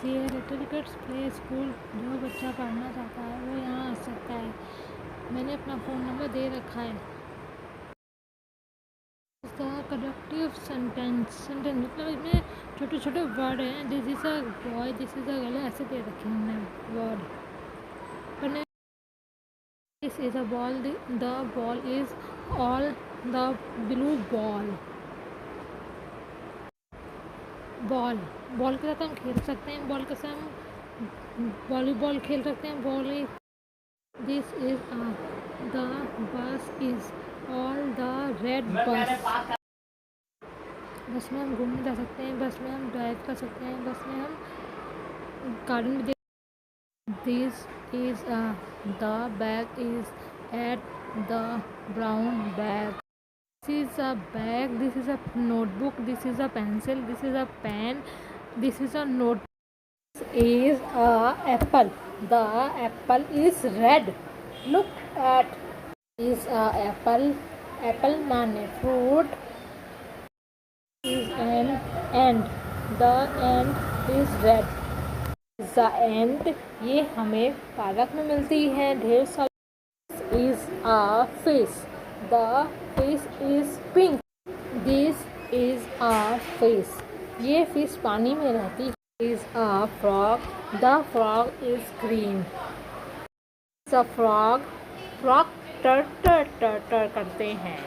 ये little kids play school. जो बच्चा पढ़ना चाहता है वो यहाँ आ सकता है। मैंने अपना फ़ोन नंबर दे रखा है। कनेक्टिव सेंटेंस मतलब इसमें छोटे छोटे वर्ड हैं। This is a boy, this is a girl, ऐसे दे रखे हैं हमने word. This is a ball, the ball is all the blue ball. Ball ball के साथ हम खेल सकते हैं। बॉल के साथ हम वॉलीबॉल खेल सकते हैं। Volley this is the bus is all the red bus. Bus में हम घूमने जा सकते हैं। बस में हम ड्राइव कर सकते हैं। बस में हम गार्डन में this is the bag is at the brown bag. This is a bag, this is a notebook, this is a pencil, this is a pen, this is a note. Is a apple. The apple is red. Look at is a apple. Apple माने fruit. Is an ant. The ant is red. Is a ant. ये हमें park में मिलती है ढेर सारी। Is a fish. The fish is pink. This is a fish. ये fish पानी में रहती है। Is a frog. The frog is green. Is a frog. Frog टर टर टर टर करते हैं।